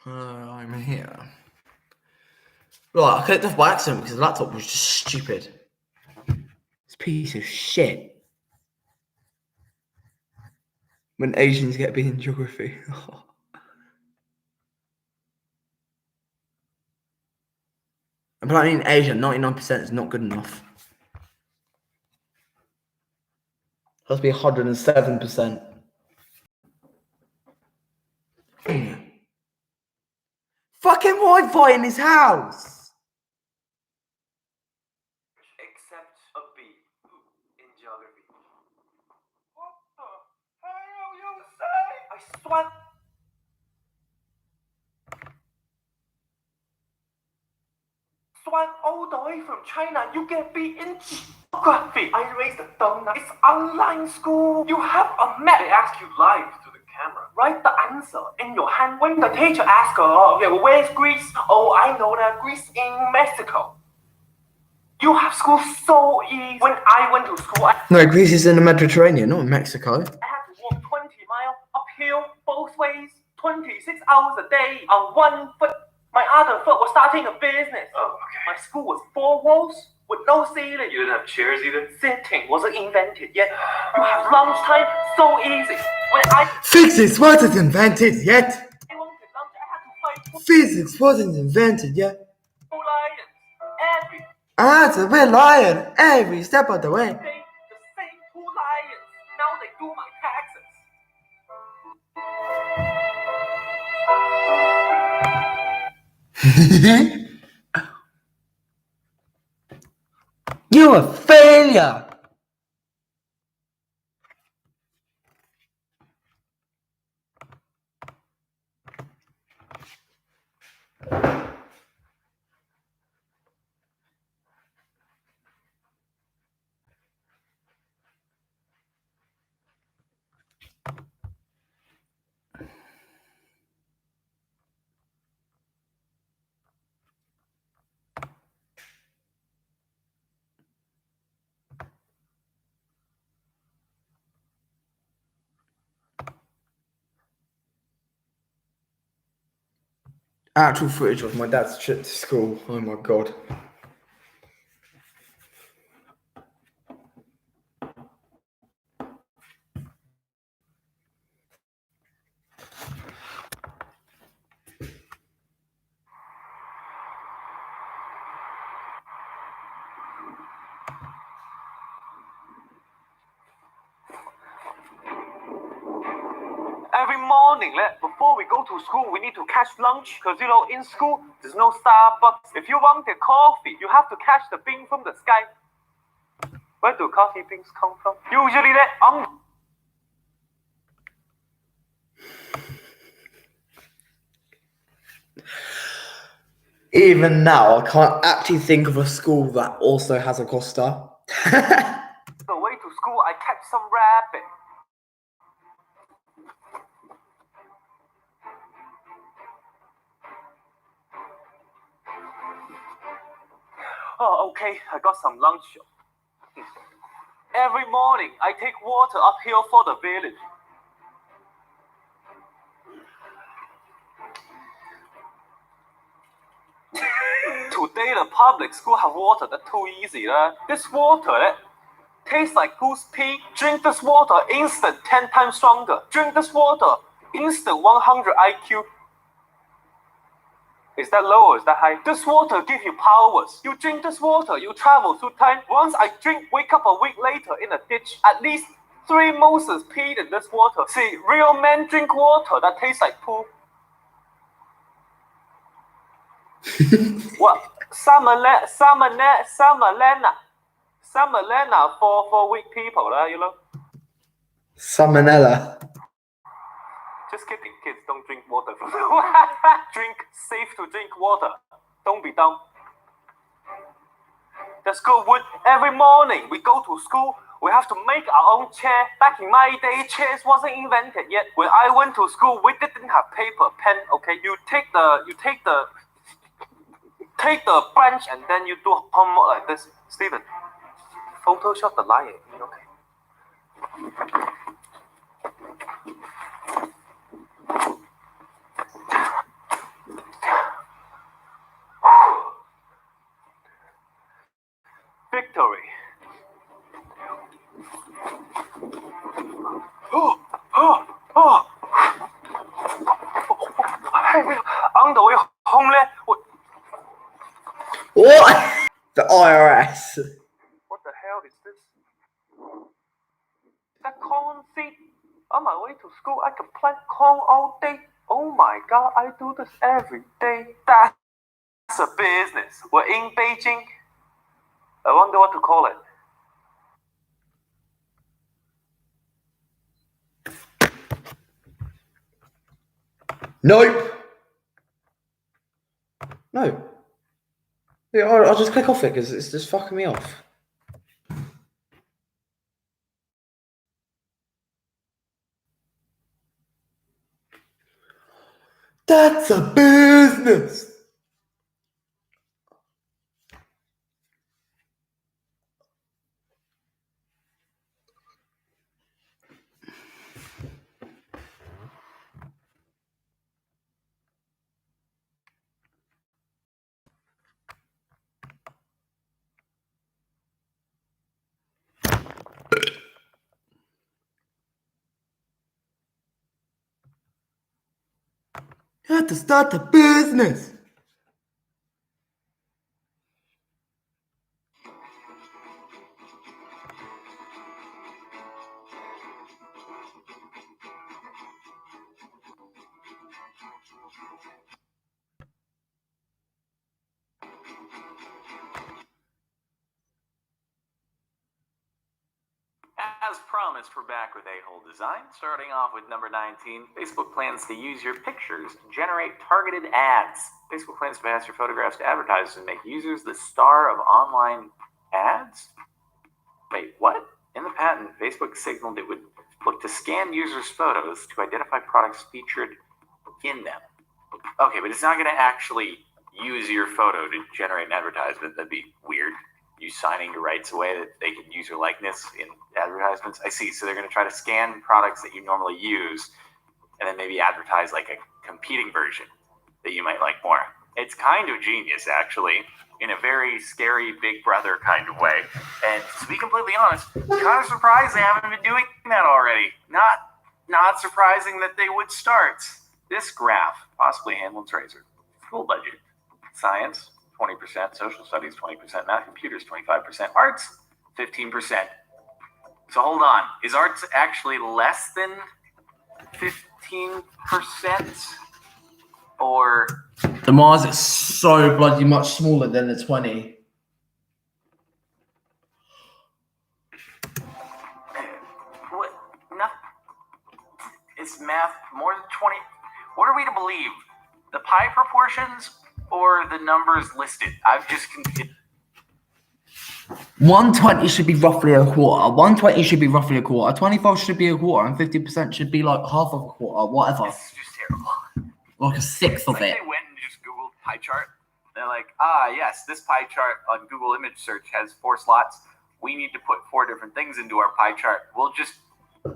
I'm here. Right, I clicked off by accident because the laptop was just stupid. This piece of shit. When Asians get B in geography. Apparently in Asia, 99% is not good enough. It has to be 107%. Fucking Wi-Fi in his house! Except a B in geography. What the hell you say? I swear. Swan all the way from China, you get B in geography. I raised the donut. It's online school. You have a map. They ask you live to the camera. Write the answer in your hand. When the teacher asks, okay, well, where's Greece? Oh, I know that Greece in Mexico. You have school so easy. When I went to school, No, Greece is in the Mediterranean, not in Mexico. I had to walk 20 miles uphill both ways, 26 hours a day on one foot. My other foot was starting a business. Oh, okay. My school was 4 walls with no ceiling. You didn't have chairs either? Sitting wasn't invented yet. You have lunchtime so easy. Physics wasn't invented yet. I wanted lunch, I had to fight. Physics wasn't invented yet. Lions, I had to be lion every step of the way. the same 2 lions. Now they do my taxes. You're a failure. Actual footage of my dad's trip to school. Oh my god. Every morning, before we go to school, we need to catch lunch. Because, in school, there's no Starbucks. If you want the coffee, you have to catch the bean from the sky. Where do coffee beans come from? Usually, Even now, I can't actually think of a school that also has a Costa. the way to school, I catch some rabbit. Oh, okay, I got some lunch. Every morning, I take water uphill for the village. Today, the public school have water that's too easy. This water tastes like goose pee. Drink this water, instant 10 times stronger. Drink this water, instant 100 IQ. Is that low or is that high? This water gives you powers. You drink this water, you travel through time. Once I drink, wake up a week later in a ditch. At least 3 Moses peed in this water. See, real men drink water that tastes like poo. What? Salmonella for weak people, Salmonella. Just kidding, kids, don't drink water from Drink safe to drink water. Don't be dumb. Let's go wood. Every morning we go to school, we have to make our own chair. Back in my day, chairs wasn't invented yet. When I went to school, we didn't have paper, pen, okay? You take the branch and then you do homework like this. Steven, Photoshop the lion, okay? victory. Oh. On the way home, What? The IRS. what the hell is this? Is that corn seed? On my way to school, I can plant corn all day. Oh my god, I do this every day. That's a business. We're in Beijing. I wonder what to call it. Nope. No. Yeah, I'll just click off it because it's just fucking me off. That's a business. You have to start the business. As promised, we're back with A-Hole Design. Starting off with number 19, Facebook plans to use your pictures to generate targeted ads. Facebook plans to pass your photographs to advertisers and make users the star of online ads? Wait, what? In the patent, Facebook signaled it would look to scan users' photos to identify products featured in them. Okay, but it's not going to actually use your photo to generate an advertisement. That'd be weird. You signing your rights away that they can use your likeness in advertisements. I see. So they're going to try to scan products that you normally use and then maybe advertise like a competing version that you might like more. It's kind of genius, actually, in a very scary Big Brother kind of way. And to be completely honest, kind of surprised they haven't been doing that already. Not surprising that they would start. This graph, possibly Hanlon's razor. School budget. Science, 20%, social studies, 20%, math, computers, 25%, arts, 15%. So hold on, is arts actually less than 15%? Or The Mars is so bloody much smaller than the 20. what? No, is math more than 20? What are we to believe? The pie proportions or the numbers listed? I've just confused. 120 should be roughly a quarter. 120 should be roughly a quarter. 25 should be a quarter, and 50% should be like half of a quarter, whatever. This is just terrible. Like a sixth of Like it. they went and just Googled pie chart. They're like, yes, this pie chart on Google image search has 4 slots. We need to put 4 different things into our pie chart. We'll just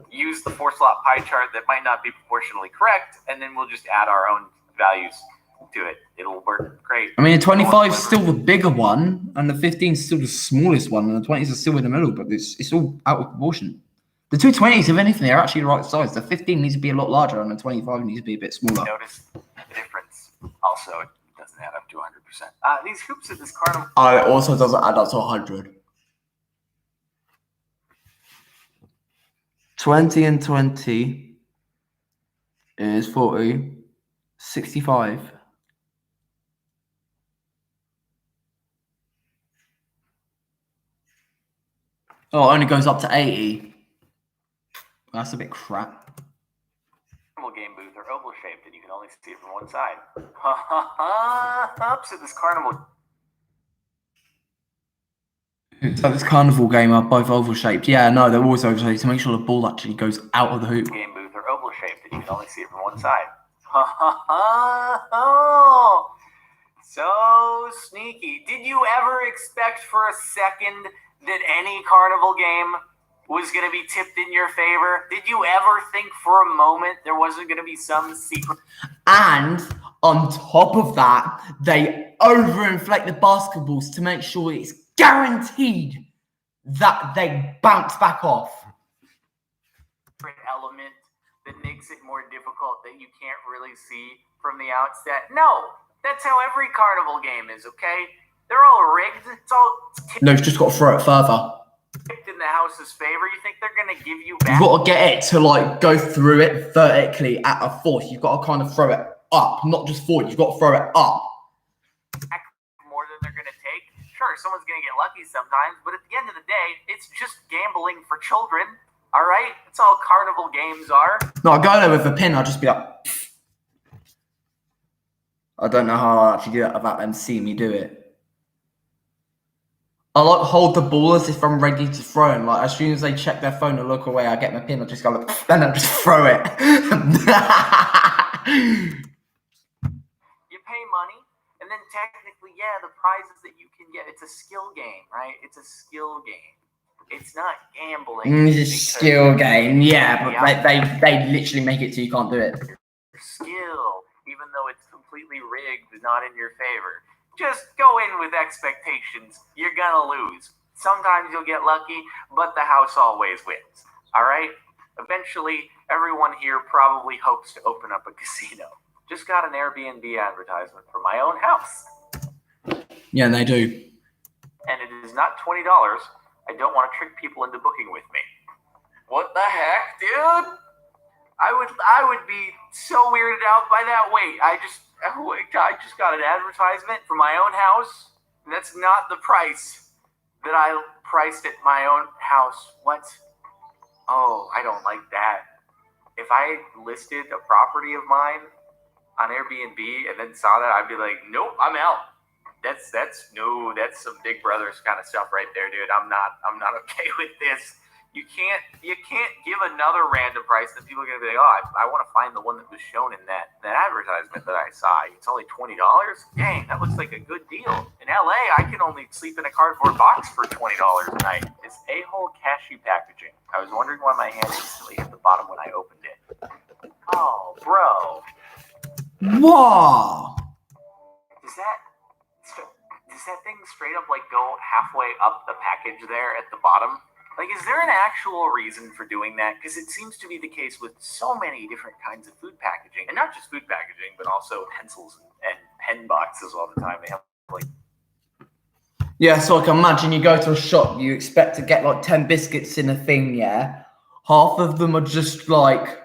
use the 4-slot pie chart that might not be proportionally correct, and then we'll just add our own values to it. It'll work great. I mean, the 25 is still the bigger one, and the 15 is still the smallest one, and the 20s are still in the middle, but it's all out of proportion. The 220s, if anything, they're actually the right size. The 15 needs to be a lot larger, and the 25 needs to be a bit smaller. Notice the difference. Also, it doesn't add up to 100%. These hoops at this carnival. It also doesn't add up to 100. 20 and 20 is 40. 65. Oh, it only goes up to 80. That's a bit crap. Game booth are oval shaped and you can only see it from one side. Hoops at this carnival. So this carnival game are both oval shaped. Yeah, no, they're always oval shaped to make sure the ball actually goes out of the hoop. Game booth are oval shaped and you can only see it from one side. So sneaky. Did you ever expect for a second that any carnival game was going to be tipped in your favor? Did you ever think for a moment there wasn't going to be some secret? And on top of that, they overinflate the basketballs to make sure it's guaranteed that they bounce back off. Element that makes it more difficult that you can't really see from the outset. No, that's how every carnival game is, okay? They're all rigged. It's all No, you've just got to throw it further. tipped in the house's favor. You think they're going to give you You've back got to get it to like go through it vertically at a force. You've got to kind of throw it up, not just forward. You've got to throw it up. more than they're going to take? Sure, someone's going to get lucky sometimes, but at the end of the day, it's just gambling for children. All right? That's all carnival games are. No, I go there with a pin. I'll just be like, pfft. I don't know how I'll actually do that without them seeing me do it. I like hold the ball as if I'm ready to throw, and like as soon as they check their phone and look away, I get my pin. I just go like, then I just throw it. You pay money, and then technically, yeah, the prizes that you can get. It's a skill game, right? It's a skill game. It's not gambling. It's a skill game, yeah, but they literally make it so you can't do it. Skill, even though it's completely rigged, not in your favor. Just go in with expectations. You're gonna lose. Sometimes you'll get lucky, but the house always wins. All right? Eventually, everyone here probably hopes to open up a casino. Just got an Airbnb advertisement for my own house. Yeah, they do. And it is not $20. I don't want to trick people into booking with me. What the heck, dude? I would be so weirded out by that. Wait, I just got an advertisement for my own house. And that's not the price that I priced at my own house. What? Oh, I don't like that. If I listed a property of mine on Airbnb and then saw that, I'd be like, nope, I'm out. That's some Big Brothers kind of stuff right there, dude. I'm not okay with this. You can't give another random price that people are gonna be like, oh, I want to find the one that was shown in that advertisement that I saw. It's only $20. Dang, that looks like a good deal. In LA, I can only sleep in a cardboard box for $20 a night. It's A-hole cashew packaging. I was wondering why my hand instantly hit the bottom when I opened it. Oh, bro. Whoa! Does that thing straight up like go halfway up the package there at the bottom? Like, is there an actual reason for doing that? Because it seems to be the case with so many different kinds of food packaging, and not just food packaging, but also pencils and pen boxes all the time. They have like, yeah, so like imagine you go to a shop, you expect to get like 10 biscuits in a thing, yeah? Half of them are just like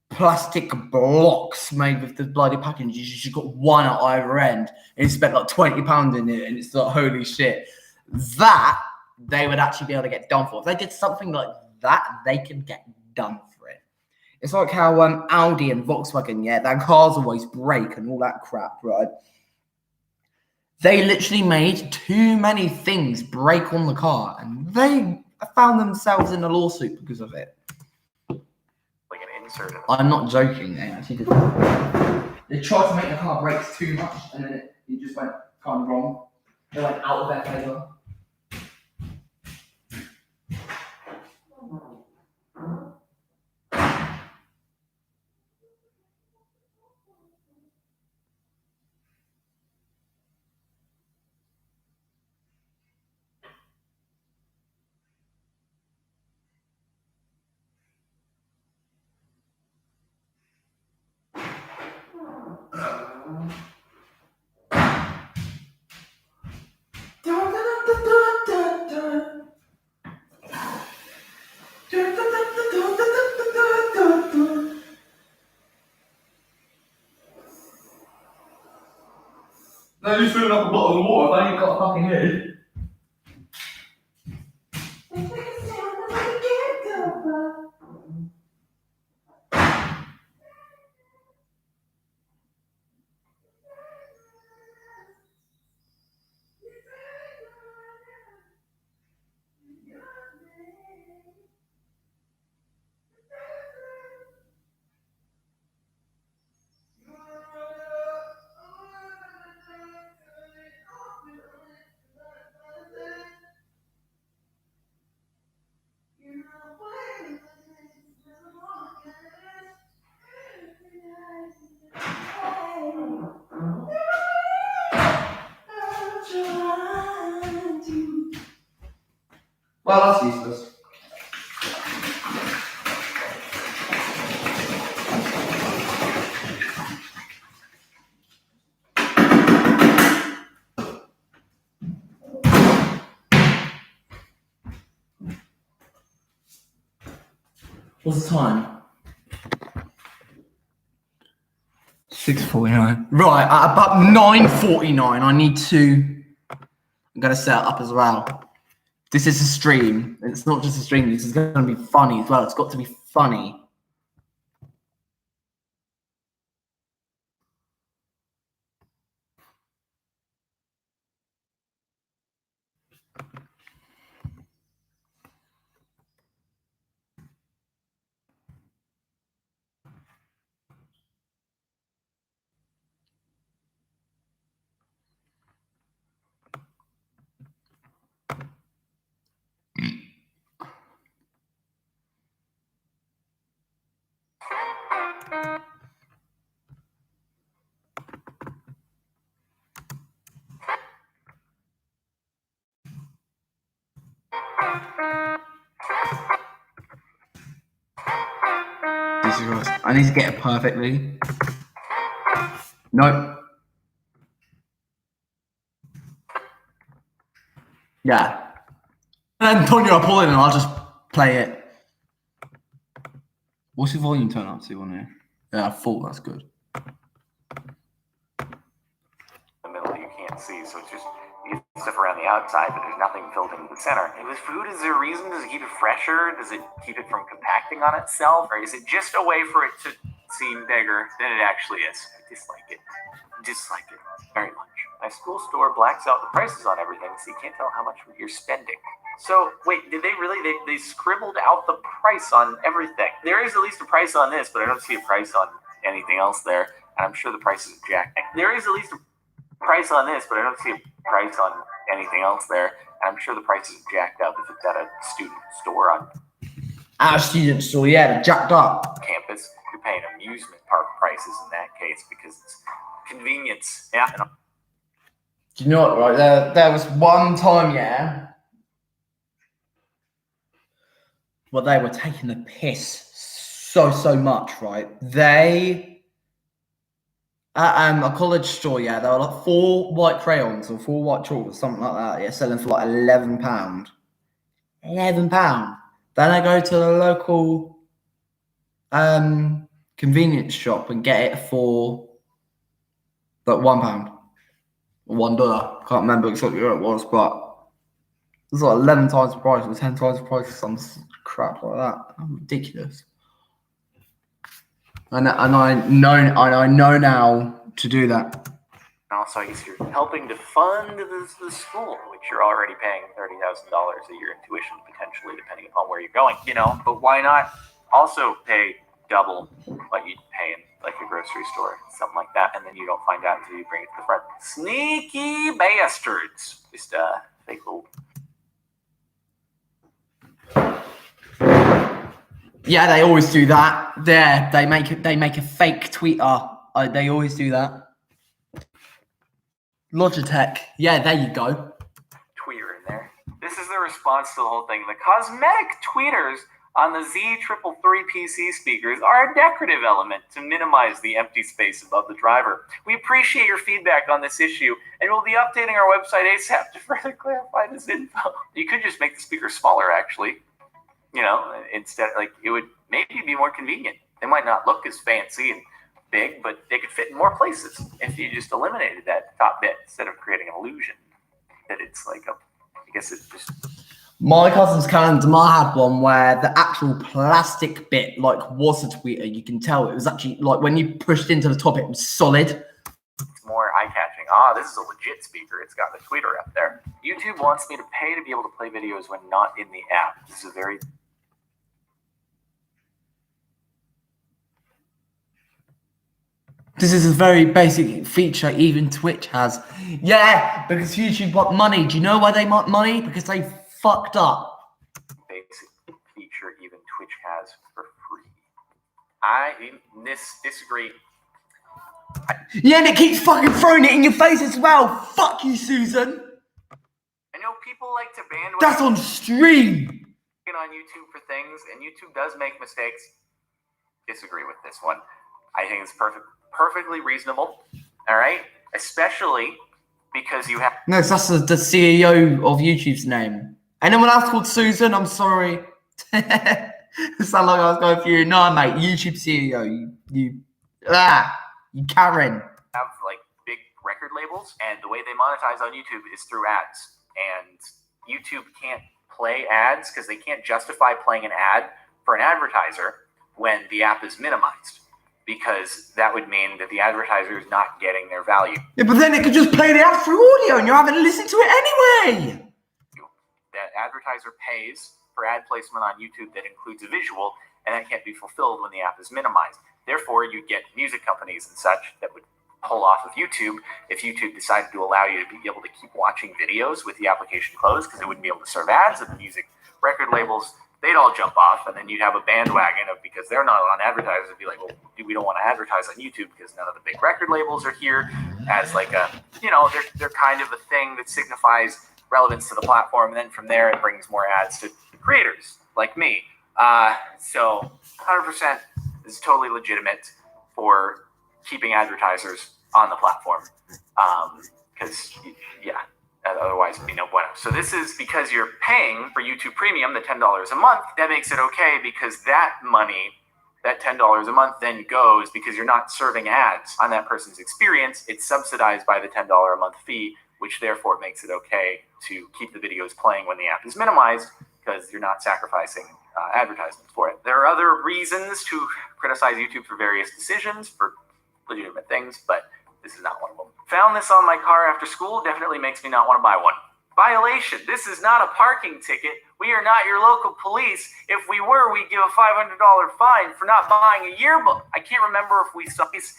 plastic blocks made with the bloody packaging. You just got one at either end, and you spent like £20 in it, and it's like, holy shit. That they would actually be able to get done for. If they did something like that, they could get done for it. It's like how Audi and Volkswagen, yeah, their cars always break and all that crap, right? They literally made too many things break on the car, and they found themselves in a lawsuit because of it. like an insert. I'm not joking. They actually did. They tried to make the car break too much, and then it just went kind of wrong. They went out of their favour. No, you're filling up a bottle of water. I've only got a fucking head. Well, that's useless. What's the time? 6:49. Right, at about 9:49, I need to. I'm gonna set it up as well. This is a stream. It's not just a stream. This is gonna be funny as well. It's got to be funny. I need to get it perfectly. Nope. Yeah. And Antonio, I'll pull in and I'll just play it. What's your volume turn up to on here? Yeah, full, that's good. The middle you can't see, so it's just you get stuff around the outside, but there's nothing filled into the center. And with food, is there a reason? Does it keep it fresher? Does it keep it from compacting on itself? Or is it just a way for it to seem bigger than it actually is? I dislike it. Dislike it very much. My school store blacks out the prices on everything, so you can't tell how much you're spending. So, wait, did they really? They scribbled out the price on everything. There is at least a price on this, but I don't see a price on anything else there. And I'm sure the price is jacked. There is at least a price on this, but I don't see a price on anything else there. And I'm sure the price is jacked up if it's at a student store on At a student store, yeah, they're jacked up. campus. You're paying amusement park prices in that case because it's convenience. Yeah. Do you know what, right? There was one time, yeah, well, they were taking the piss so much, right? They, at a college store, yeah, there were like 4 white crayons or 4 white chalks or something like that, yeah, selling for like £11. £11. Then I go to the local convenience shop and get it for like £1 or $1. Can't remember exactly what it was, but it was like 11 times the price or 10 times the price or some crap like that. Ridiculous. And I know now to do that. Also, I guess you're helping to fund the school, which you're already paying $30,000 a year in tuition, potentially, depending upon where you're going, you know. But why not also pay double what you'd pay in, like, a grocery store, something like that, and then you don't find out until you bring it to the front. Sneaky bastards. Just fake little... Yeah, they always do that. There, they make a fake Twitter. They always do that. Logitech. Yeah, there you go. Tweeter in there. This is the response to the whole thing. The cosmetic tweeters on the Z333 PC speakers are a decorative element to minimize the empty space above the driver. We appreciate your feedback on this issue, and we'll be updating our website ASAP to further clarify this info. You could just make the speaker smaller, actually. You know, instead, like, it would maybe be more convenient. They might not look as fancy and big, but they could fit in more places if you just eliminated that top bit instead of creating an illusion that it's like I guess it's just... My cousin's calendar had one where the actual plastic bit, like, was a tweeter. You can tell it was actually, like, when you pushed into the top, it was solid. It's more eye-catching. This is a legit speaker. It's got the tweeter up there. YouTube wants me to pay to be able to play videos when not in the app. This is a very... This is a very basic feature even Twitch has. Yeah, because YouTube want money. Do you know why they want money? Because they fucked up. Basic feature even Twitch has for free. I disagree. Yeah, and it keeps fucking throwing it in your face as well. Fuck you, Susan. I know people like to bandwagon That's on stream. on YouTube for things, and YouTube does make mistakes. Disagree with this one. I think it's perfectly reasonable. All right, especially because you have. No, that's the CEO of YouTube's name. Anyone else called Susan? I'm sorry. It sounded like I was going for you. No, mate, YouTube CEO. You Karen. Have like big record labels, and the way they monetize on YouTube is through ads. And YouTube can't play ads because they can't justify playing an ad for an advertiser when the app is minimized, because that would mean that the advertiser is not getting their value. Yeah, but then it could just play the ad through audio and you're having to listen to it anyway. That advertiser pays for ad placement on YouTube that includes a visual, and that can't be fulfilled when the app is minimized. Therefore, you get music companies and such that would pull off of YouTube if YouTube decided to allow you to be able to keep watching videos with the application closed, because it wouldn't be able to serve ads. And the music record labels, they'd all jump off, and then you'd have a bandwagon of, because they're not on advertisers, it'd be like, well, we don't want to advertise on YouTube because none of the big record labels are here as like a, they're kind of a thing that signifies relevance to the platform. And then from there, it brings more ads to creators like me. So 100% is totally legitimate for keeping advertisers on the platform. Because, otherwise it'd be no bueno. So this is because you're paying for YouTube Premium, the $10 a month. That makes it okay, because that money, that $10 a month then goes, because you're not serving ads on that person's experience. It's subsidized by the $10 a month fee, which therefore makes it okay to keep the videos playing when the app is minimized, because you're not sacrificing advertisements for it. There are other reasons to criticize YouTube for various decisions, for legitimate things, but this is not one of them. Found this on my car after school. Definitely makes me not want to buy one. Violation. This is not a parking ticket. We are not your local police. If we were, we'd give a $500 fine for not buying a yearbook. I can't remember if we saw this.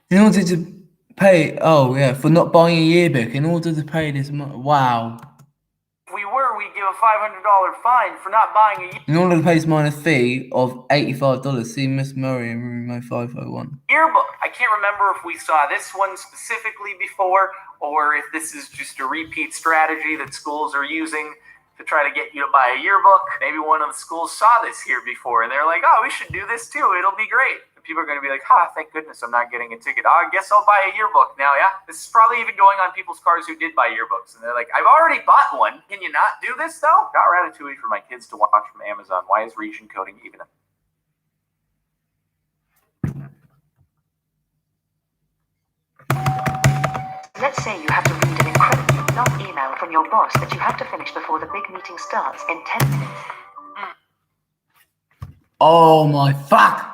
In order to pay, for not buying a yearbook, in order to pay this money, wow. If we were, we'd give a $500 fine for not buying a yearbook. In order to pay this minor fee of $85, see Miss Murray in room 501. Yearbook. I can't remember if we saw this one specifically before, or if this is just a repeat strategy that schools are using to try to get you to buy a yearbook. Maybe one of the schools saw this here before, and they're like, oh, we should do this too. It'll be great. People are going to be like, thank goodness I'm not getting a ticket. I guess I'll buy a yearbook now, yeah? This is probably even going on people's cars who did buy yearbooks. And they're like, I've already bought one. Can you not do this, though? Got Ratatouille for my kids to watch from Amazon. Why is region coding even Let's say you have to read an incredibly long email from your boss that you have to finish before the big meeting starts in 10 minutes. Oh my fuck!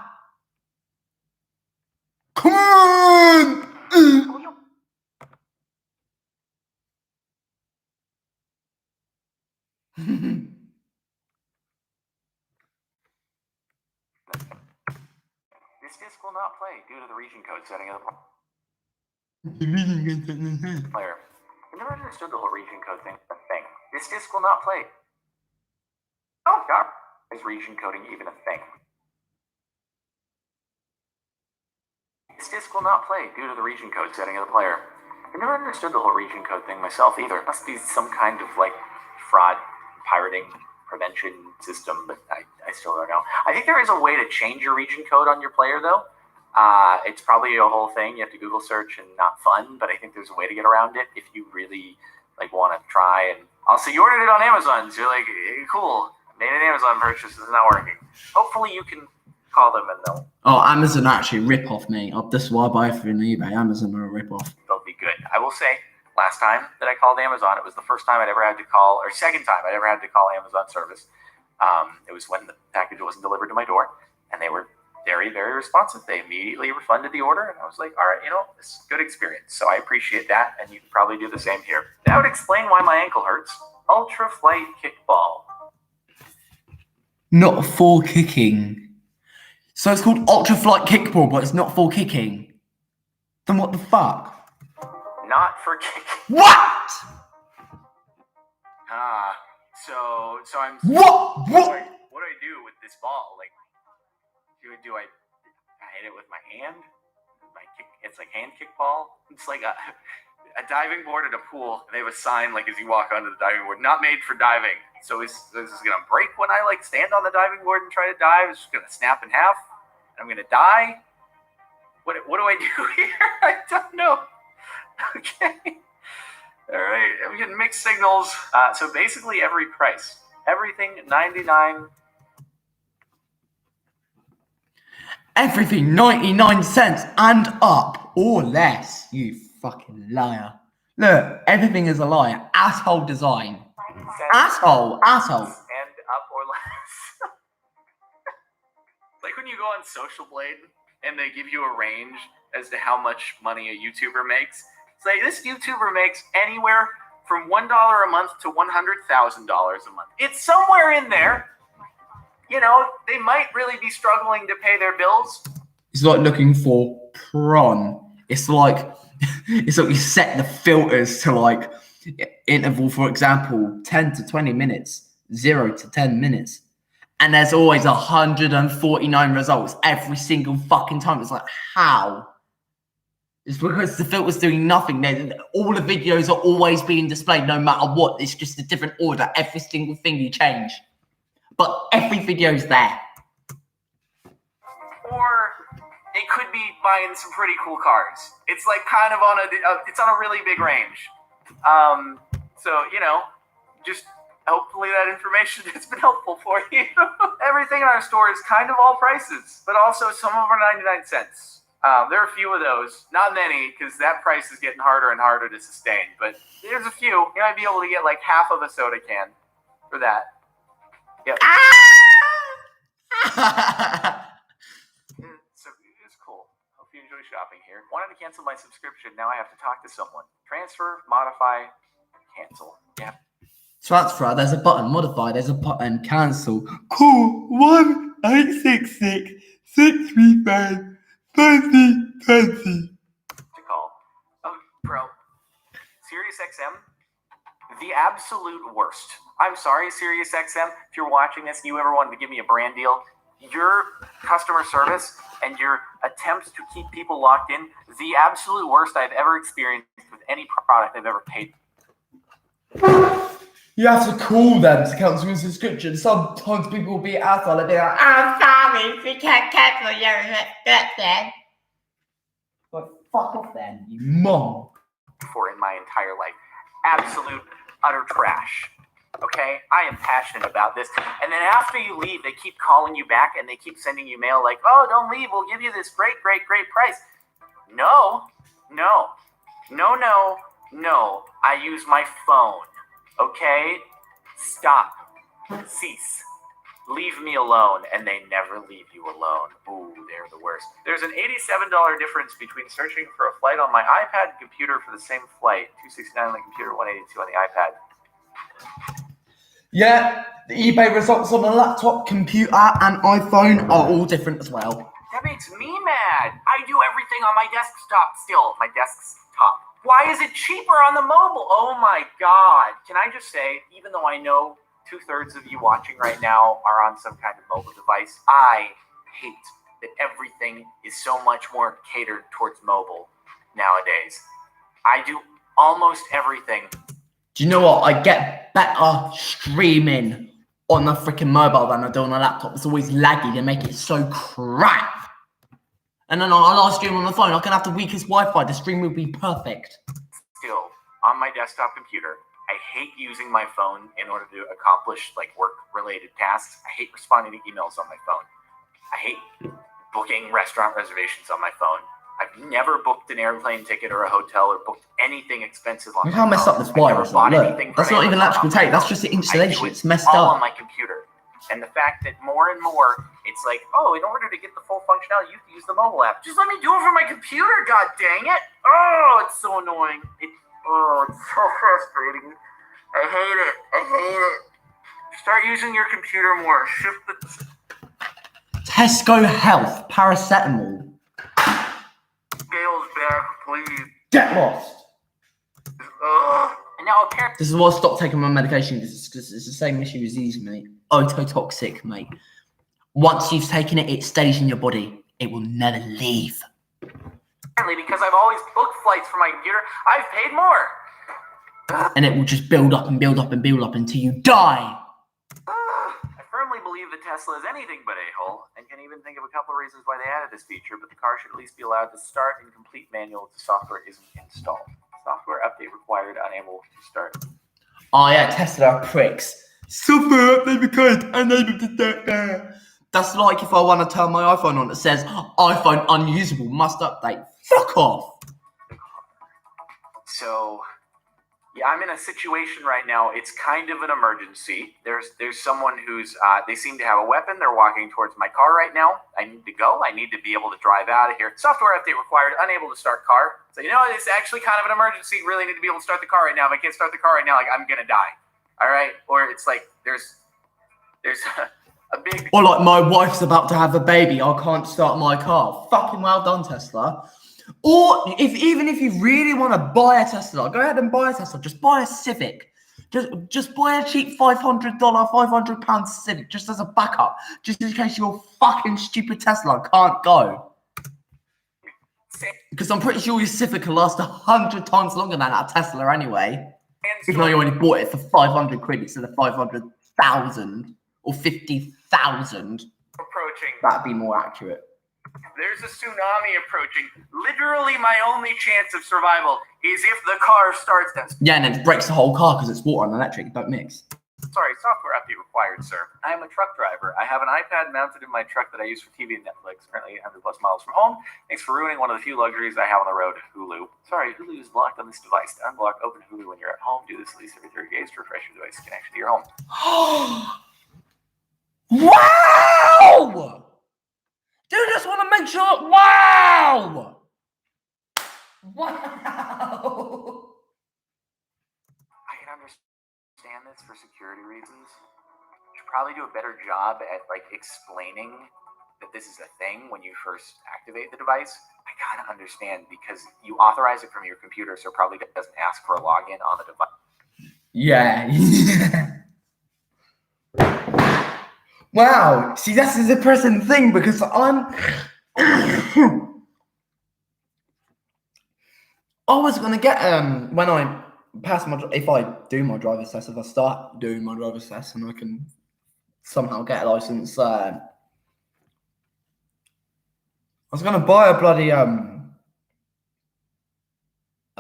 Come on! This disc will not play due to the region code setting of the player. I never understood the whole region code thing. This disc will not play. Oh, God. Is region coding even a thing? This disc will not play due to the region code setting of the player. I never understood the whole region code thing myself either. It must be some kind of fraud, pirating prevention system, but I still don't know. I think there is a way to change your region code on your player though. It's probably a whole thing. You have to Google search and not fun, but I think there's a way to get around it if you really want to try. And also, you ordered it on Amazon, so you're like, cool, made an Amazon purchase, it's not working. Hopefully you can call them and they'll. Oh, Amazon actually rip off me. That's why I buy it from eBay. Amazon are a rip off. They'll be good. I will say, last time that I called Amazon, it was the first time I'd ever had to call, or second time I'd ever had to call Amazon service. It was when the package wasn't delivered to my door, and they were very, very responsive. They immediately refunded the order, and I was like, all right, this is a good experience. So I appreciate that, and you can probably do the same here. That would explain why my ankle hurts. Ultra Flight Kickball. Not for kicking. So it's called Ultra Flight Kickball, but it's not for kicking. Then what the fuck? Not for kicking. What? So I'm. What? What do I do with this ball? Like, do I hit it with my hand? It's like hand kick ball. It's like a diving board at a pool. They have a sign like as you walk onto the diving board, not made for diving. So is this gonna break when I like stand on the diving board and try to dive? It's just gonna snap in half. And I'm gonna die. What do I do here? I don't know. Okay. All right. I'm getting mixed signals. So basically every price, everything 99. Everything 99 cents and up or less. You fucking liar. Look, everything is a lie. Asshole design. Asshole. And up or less. Like when you go on Social Blade and they give you a range as to how much money a YouTuber makes. It's like this YouTuber makes anywhere from $1 a month to $100,000 a month. It's somewhere in there. You know, they might really be struggling to pay their bills. It's like looking for prawn. It's like you set the filters to like interval, for example, 10 to 20 minutes, 0 to 10 minutes. And there's always 149 results every single fucking time. It's like, how? It's because the filter's doing nothing. All the videos are always being displayed no matter what. It's just a different order. Every single thing you change. But every video's there. Or it could be buying some pretty cool cars. It's like kind of on it's on a really big range. So, you know, just hopefully that information has been helpful for you. Everything in our store is kind of all prices, but also some of them are 99 cents. There are a few of those, not many, because that price is getting harder and harder to sustain. But there's a few. You might be able to get like half of a soda can for that. Yep. So it's cool. Hope you enjoy shopping here. Wanted to cancel my subscription. Now I have to talk to someone. Transfer, modify, cancel. Yeah. Transfer, there's a button. Modify, there's a button. Cancel. Call 1-866-635-2020. To call. Oh, bro. SiriusXM, the absolute worst. I'm sorry, SiriusXM, if you're watching this and you ever wanted to give me a brand deal, your customer service and your attempts to keep people locked in, the absolute worst I've ever experienced with any product I've ever paid. You have to call them to cancel your subscription. Sometimes people will be outside and be like, I'm sorry, we can't cancel your subscription. But fuck off then, you mom. For in my entire life. Absolute, utter trash. Okay? I am passionate about this. And then after you leave, they keep calling you back and they keep sending you mail like, oh, don't leave. We'll give you this great price. No. I use my phone. Okay? Stop. Cease. Leave me alone. And they never leave you alone. Ooh, they're the worst. There's an $87 difference between searching for a flight on my iPad and computer for the same flight. $269 on the computer, $182 on the iPad. Yeah, the eBay results on a laptop, computer, and iPhone are all different as well. That makes me mad. I do everything on my desktop still. My desktop. Why is it cheaper on the mobile? Oh my God. Can I just say, even though I know 2/3 of you watching right now are on some kind of mobile device, I hate that everything is so much more catered towards mobile nowadays. I do almost everything. Do you know what? I get better streaming on the freaking mobile than I do on a laptop. It's always laggy. They make it so crap. And then I'll stream on the phone. I can have the weakest Wi-Fi. The stream will be perfect. Still, on my desktop computer, I hate using my phone in order to accomplish like work-related tasks. I hate responding to emails on my phone. I hate booking restaurant reservations on my phone. I've never booked an airplane ticket or a hotel or booked anything expensive on my phone. Look how messed up this wire is. Look, that's not even electrical tape. That's just the installation. It's messed all up. on my computer. And the fact that more and more, it's like, oh, in order to get the full functionality, you have to use the mobile app. Just let me do it from my computer, god dang it! Oh, it's so annoying. It's so frustrating. I hate it. Start using your computer more. Shift the... Tesco Health paracetamol. Scales back, please. Get lost. And now apparently This is why I stopped taking my medication. It's the same issue as these, mate. Ototoxic, mate. Once you've taken it, it stays in your body. It will never leave. because I've always booked flights for my computer, I've paid more. And it will just build up and build up and build up until you die. I firmly believe that Tesla is anything but a-hole, and can even think of a couple of reasons why they added this feature, but the car should at least be allowed to start in complete manual if the software isn't installed. Software update required, unable to start. Oh yeah, Tesla are pricks. Software update required, unable to start. That's like if I want to turn my iPhone on, it says iPhone unusable, must update. Fuck off. So, yeah, I'm in a situation right now. It's kind of an emergency. There's someone who's, they seem to have a weapon. They're walking towards my car right now. I need to go. I need to be able to drive out of here. Software update required, unable to start car. So, you know, it's actually kind of an emergency. Really need to be able to start the car right now. If I can't start the car right now, like, I'm going to die. All right? Or it's like there's a big... Or like my wife's about to have a baby, I can't start my car. Fucking well done, Tesla. Or even if you really want to buy a Tesla, go ahead and buy a Tesla. Just buy a Civic. Just buy a cheap £500 Civic just as a backup, just in case your fucking stupid Tesla can't go. Because I'm pretty sure your Civic will last 100 times longer than that Tesla anyway. Even though you only bought it for 500 quid instead of 500,000 or 50,000. Approaching. That'd be more accurate. There's a tsunami approaching. Literally, my only chance of survival is if the car starts to... Yeah, and it breaks the whole car because it's water and electric. Don't mix. Sorry, software update required, sir. I am a truck driver. I have an iPad mounted in my truck that I use for TV and Netflix, currently 800 plus miles from home. Thanks for ruining one of the few luxuries I have on the road, Hulu. Sorry, Hulu is blocked on this device. To unblock, open Hulu when you're at home. Do this at least every 30 days to refresh your device connection to your home. Wow! Do you just want to make sure? Wow! Wow! I can understand this for security reasons. Should probably do a better job at like explaining that this is a thing when you first activate the device. I kind of understand because you authorize it from your computer, so it probably doesn't ask for a login on the device. Yeah. Wow. See, that's a depressing thing because I was gonna get when I pass my if I do my driver's test, if I start doing my driver's test and I can somehow get a license, I was gonna buy a bloody a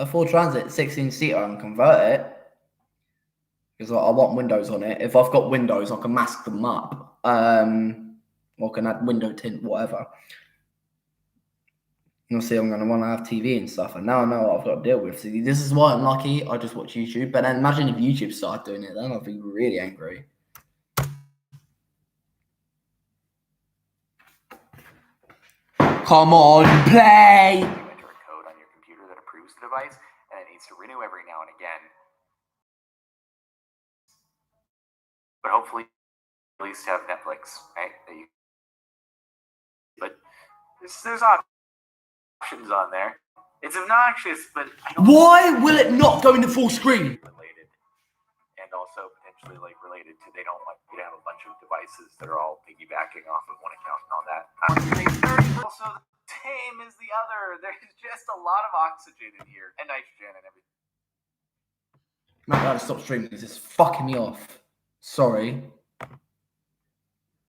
Ford Transit 16-seater and convert it because I want windows on it. If I've got windows, I can mask them up. Or can add window tint, whatever. You'll see I'm going to want to have TV and stuff, and now I know what I've got to deal with. See, this is why I'm lucky I just watch YouTube, but then imagine if YouTube started doing it, then I'd be really angry. Come on, play! You enter a code on your computer that approves the device, and it needs to renew every now and again. But hopefully at least have Netflix, right? But there's options on there. It's obnoxious, but I don't... Why will it not go into full screen? Related, and also potentially like related to they don't want you to have a bunch of devices that are all piggybacking off of one account and all that. Also, the same as the other. There's just a lot of oxygen in here and nitrogen and everything. Man, I gotta stop streaming because it's fucking me off. Sorry.